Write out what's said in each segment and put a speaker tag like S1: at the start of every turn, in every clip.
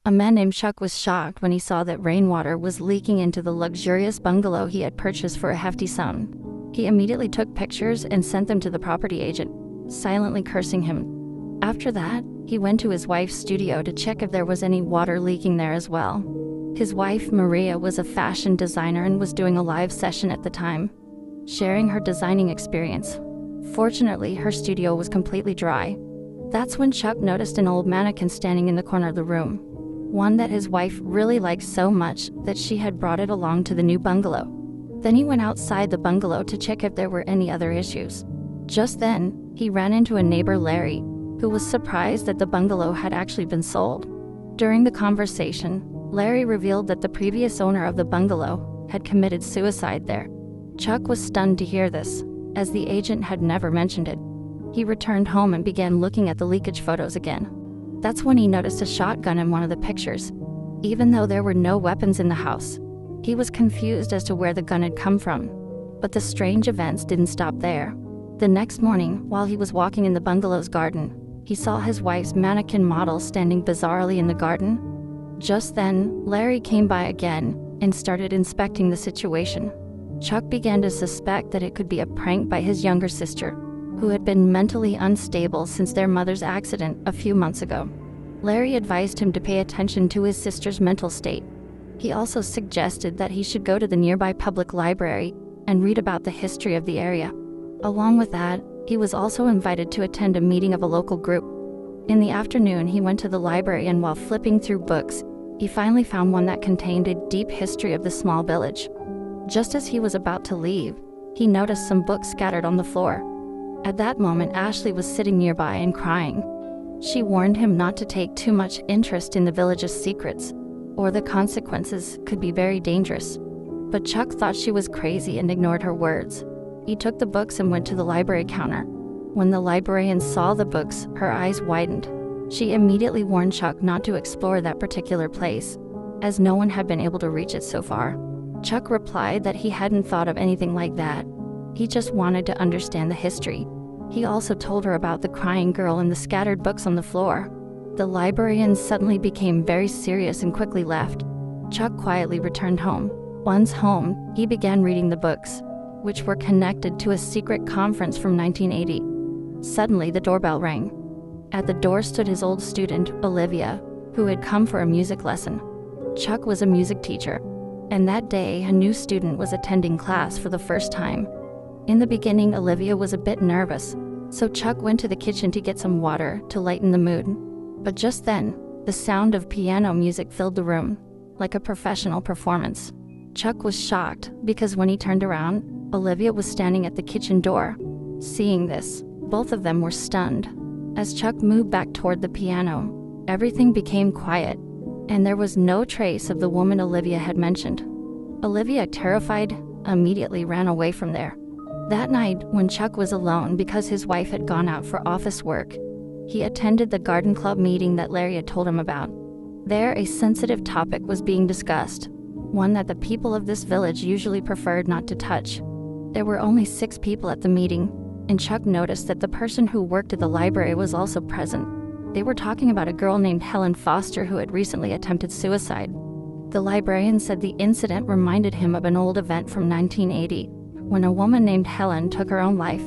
S1: A man named Chuck was shocked when he saw that rainwater was leaking into the luxurious bungalow he had purchased for a hefty sum. He immediately took pictures and sent them to the property agent, silently cursing him. After that, he went to his wife's studio to check if there was any water leaking there as well. His wife, Maria, was a fashion designer and was doing a live session at the time, sharing her designing experience. Fortunately, her studio was completely dry. That's when Chuck noticed an old mannequin standing in the corner of the room, one that his wife really liked so much that she had brought it along to the new bungalow. Then he went outside the bungalow to check if there were any other issues. Just then, he ran into a neighbor, Larry, who was surprised that the bungalow had actually been sold. During the conversation, Larry revealed that the previous owner of the bungalow had committed suicide there. Chuck was stunned to hear this, as the agent had never mentioned it. He returned home and began looking at the leakage photos again. That's when he noticed a shotgun in one of the pictures, even though there were no weapons in the house. He was confused as to where the gun had come from, but the strange events didn't stop there. The next morning, while he was walking in the bungalow's garden, he saw his wife's mannequin model standing bizarrely in the garden. Just then, Larry came by again and started inspecting the situation. Chuck began to suspect that it could be a prank by his younger sister, who had been mentally unstable since their mother's accident a few months ago. Larry advised him to pay attention to his sister's mental state. He also suggested that he should go to the nearby public library and read about the history of the area. Along with that, he was also invited to attend a meeting of a local group. In the afternoon, he went to the library, and while flipping through books, he finally found one that contained a deep history of the small village. Just as he was about to leave, he noticed some books scattered on the floor. At that moment, Ashley was sitting nearby and crying. She warned him not to take too much interest in the village's secrets, or the consequences could be very dangerous. But Chuck thought she was crazy and ignored her words. He took the books and went to the library counter. When the librarian saw the books, her eyes widened. She immediately warned Chuck not to explore that particular place, as no one had been able to reach it so far. Chuck replied that he hadn't thought of anything like that. He just wanted to understand the history. He also told her about the crying girl and the scattered books on the floor. The librarian suddenly became very serious and quickly left. Chuck quietly returned home. Once home, he began reading the books, which were connected to a secret conference from 1980. Suddenly, the doorbell rang. At the door stood his old student, Olivia, who had come for a music lesson. Chuck was a music teacher, and that day a new student was attending class for the first time. In the beginning, Olivia was a bit nervous, so Chuck went to the kitchen to get some water to lighten the mood. But just then, the sound of piano music filled the room, like a professional performance. Chuck was shocked because when he turned around, Olivia was standing at the kitchen door. Seeing this, both of them were stunned. As Chuck moved back toward the piano, everything became quiet, and there was no trace of the woman Olivia had mentioned. Olivia, terrified, immediately ran away from there. That night, when Chuck was alone because his wife had gone out for office work, he attended the garden club meeting that Larry had told him about. There, a sensitive topic was being discussed, one that the people of this village usually preferred not to touch. There were only 6 people at the meeting, and Chuck noticed that the person who worked at the library was also present. They were talking about a girl named Helen Foster who had recently attempted suicide. The librarian said the incident reminded him of an old event from 1980, when a woman named Helen took her own life.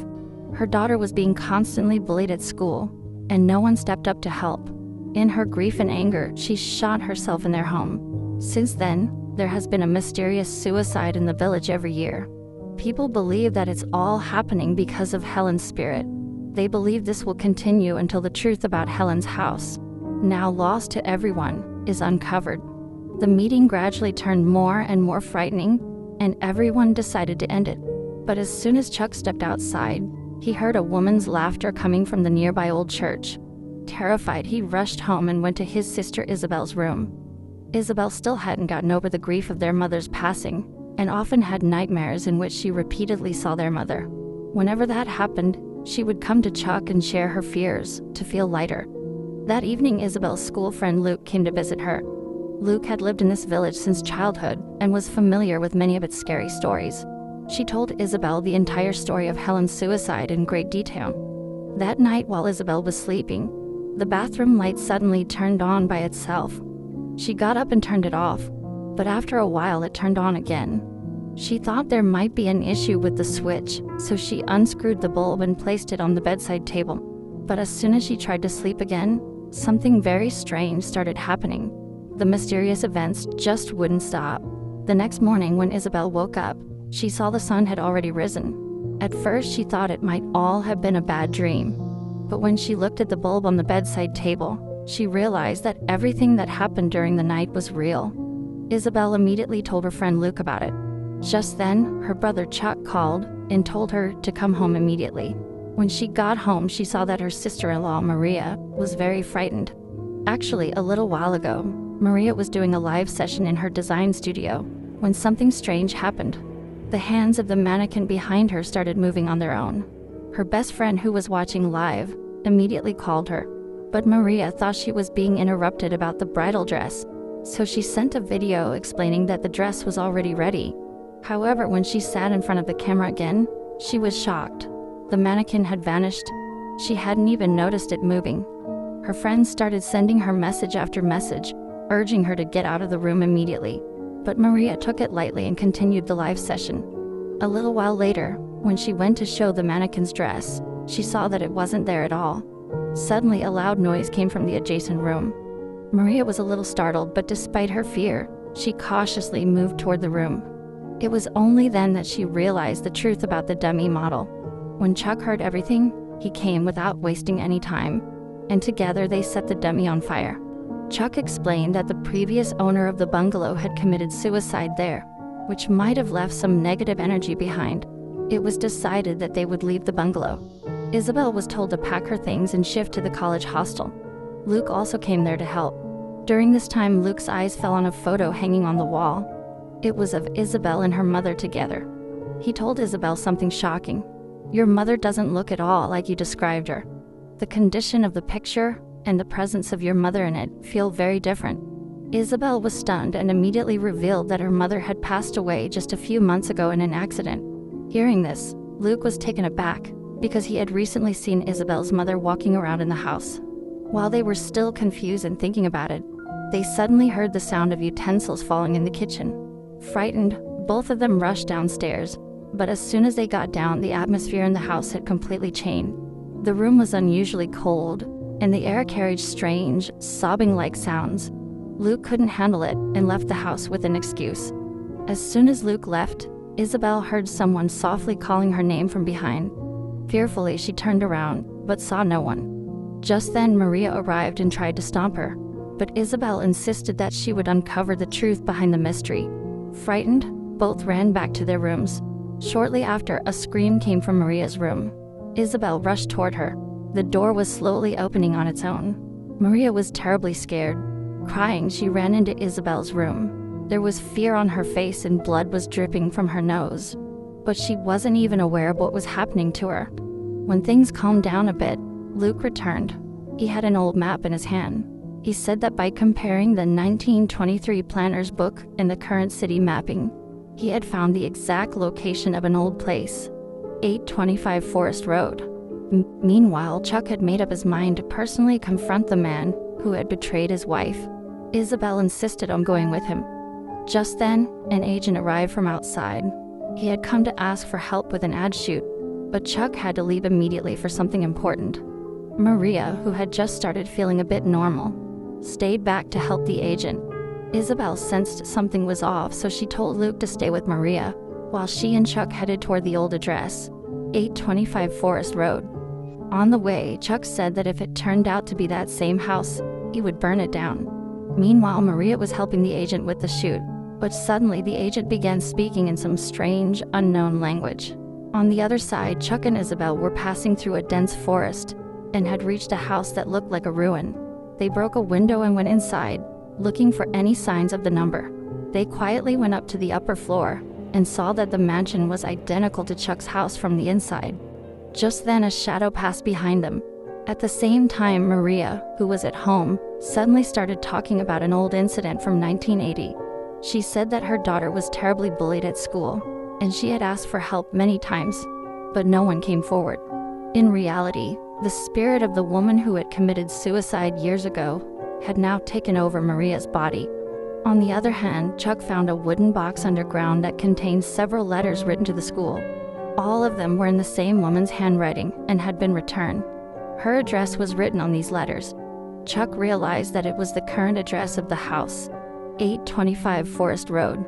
S1: Her daughter was being constantly bullied at school, and no one stepped up to help. In her grief and anger, she shot herself in their home. Since then, there has been a mysterious suicide in the village every year. People believe that it's all happening because of Helen's spirit. They believe this will continue until the truth about Helen's house, now lost to everyone, is uncovered. The meeting gradually turned more and more frightening, and everyone decided to end it. But as soon as Chuck stepped outside, he heard a woman's laughter coming from the nearby old church. Terrified, he rushed home and went to his sister Isabel's room. Isabel still hadn't gotten over the grief of their mother's passing, and often had nightmares in which she repeatedly saw their mother. Whenever that happened, she would come to Chuck and share her fears to feel lighter. That evening, Isabel's school friend Luke came to visit her. Luke had lived in this village since childhood and was familiar with many of its scary stories. She told Isabel the entire story of Helen's suicide in great detail. That night, while Isabel was sleeping, the bathroom light suddenly turned on by itself. She got up and turned it off, but after a while it turned on again. She thought there might be an issue with the switch, so she unscrewed the bulb and placed it on the bedside table. But as soon as she tried to sleep again, something very strange started happening. The mysterious events just wouldn't stop. The next morning when Isabel woke up, she saw the sun had already risen. At first she thought it might all have been a bad dream. But when she looked at the bulb on the bedside table, she realized that everything that happened during the night was real. Isabel immediately told her friend Luke about it. Just then, her brother Chuck called and told her to come home immediately. When she got home, she saw that her sister-in-law, Maria, was very frightened. Actually, a little while ago, Maria was doing a live session in her design studio when something strange happened. The hands of the mannequin behind her started moving on their own. Her best friend, who was watching live, immediately called her, but Maria thought she was being interrupted about the bridal dress, so she sent a video explaining that the dress was already ready. However, when she sat in front of the camera again, she was shocked. The mannequin had vanished. She hadn't even noticed it moving. Her friends started sending her message after message, urging her to get out of the room immediately. But Maria took it lightly and continued the live session. A little while later, when she went to show the mannequin's dress, she saw that it wasn't there at all. Suddenly, a loud noise came from the adjacent room. Maria was a little startled, but despite her fear, she cautiously moved toward the room. It was only then that she realized the truth about the dummy model. When Chuck heard everything, he came without wasting any time, and together they set the dummy on fire. Chuck explained that the previous owner of the bungalow had committed suicide there, which might have left some negative energy behind. It was decided that they would leave the bungalow. Isabel was told to pack her things and shift to the college hostel. Luke also came there to help. During this time, Luke's eyes fell on a photo hanging on the wall. It was of Isabel and her mother together. He told Isabel something shocking. "Your mother doesn't look at all like you described her. The condition of the picture and the presence of your mother in it feel very different." Isabel was stunned and immediately revealed that her mother had passed away just a few months ago in an accident. Hearing this, Luke was taken aback because he had recently seen Isabel's mother walking around in the house. While they were still confused and thinking about it, they suddenly heard the sound of utensils falling in the kitchen. Frightened, both of them rushed downstairs, but as soon as they got down, the atmosphere in the house had completely changed. The room was unusually cold, and the air carried strange, sobbing-like sounds. Luke couldn't handle it and left the house with an excuse. As soon as Luke left, Isabel heard someone softly calling her name from behind. Fearfully, she turned around, but saw no one. Just then, Maria arrived and tried to stop her, but Isabel insisted that she would uncover the truth behind the mystery. Frightened, both ran back to their rooms. Shortly after, a scream came from Maria's room. Isabel rushed toward her. The door was slowly opening on its own. Maria was terribly scared. Crying, she ran into Isabel's room. There was fear on her face and blood was dripping from her nose. But she wasn't even aware of what was happening to her. When things calmed down a bit, Luke returned. He had an old map in his hand. He said that by comparing the 1923 planner's book and the current city mapping, he had found the exact location of an old place, 825 Forest Road. Meanwhile, Chuck had made up his mind to personally confront the man who had betrayed his wife. Isabel insisted on going with him. Just then, an agent arrived from outside. He had come to ask for help with an ad shoot, but Chuck had to leave immediately for something important. Maria, who had just started feeling a bit normal, stayed back to help the agent. Isabel sensed something was off, so she told Luke to stay with Maria, while she and Chuck headed toward the old address, 825 Forest Road. On the way, Chuck said that if it turned out to be that same house, he would burn it down. Meanwhile, Maria was helping the agent with the shoot, but suddenly the agent began speaking in some strange, unknown language. On the other side, Chuck and Isabel were passing through a dense forest and had reached a house that looked like a ruin. They broke a window and went inside, looking for any signs of the number. They quietly went up to the upper floor and saw that the mansion was identical to Chuck's house from the inside. Just then, a shadow passed behind them. At the same time, Maria, who was at home, suddenly started talking about an old incident from 1980. She said that her daughter was terribly bullied at school, and she had asked for help many times, but no one came forward. In reality, the spirit of the woman who had committed suicide years ago had now taken over Maria's body. On the other hand, Chuck found a wooden box underground that contained several letters written to the school. All of them were in the same woman's handwriting and had been returned. Her address was written on these letters. Chuck realized that it was the current address of the house, 825 Forest Road.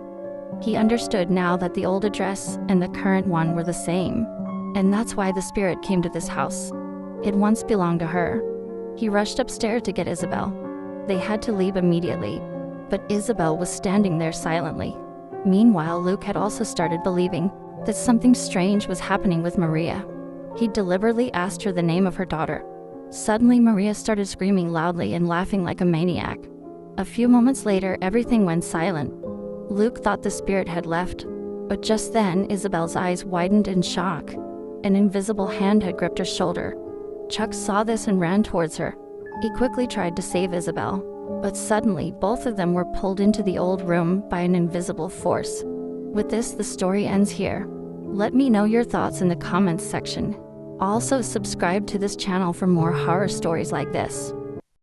S1: He understood now that the old address and the current one were the same, and that's why the spirit came to this house. It once belonged to her. He rushed upstairs to get Isabel. They had to leave immediately, but Isabel was standing there silently. Meanwhile, Luke had also started believing that something strange was happening with Maria. He deliberately asked her the name of her daughter. Suddenly, Maria started screaming loudly and laughing like a maniac. A few moments later, everything went silent. Luke thought the spirit had left, but just then, Isabel's eyes widened in shock. An invisible hand had gripped her shoulder. Chuck saw this and ran towards her. He quickly tried to save Isabel, but suddenly, both of them were pulled into the old room by an invisible force. With this, the story ends here. Let me know your thoughts in the comments section. Also, subscribe to this channel for more horror stories like this.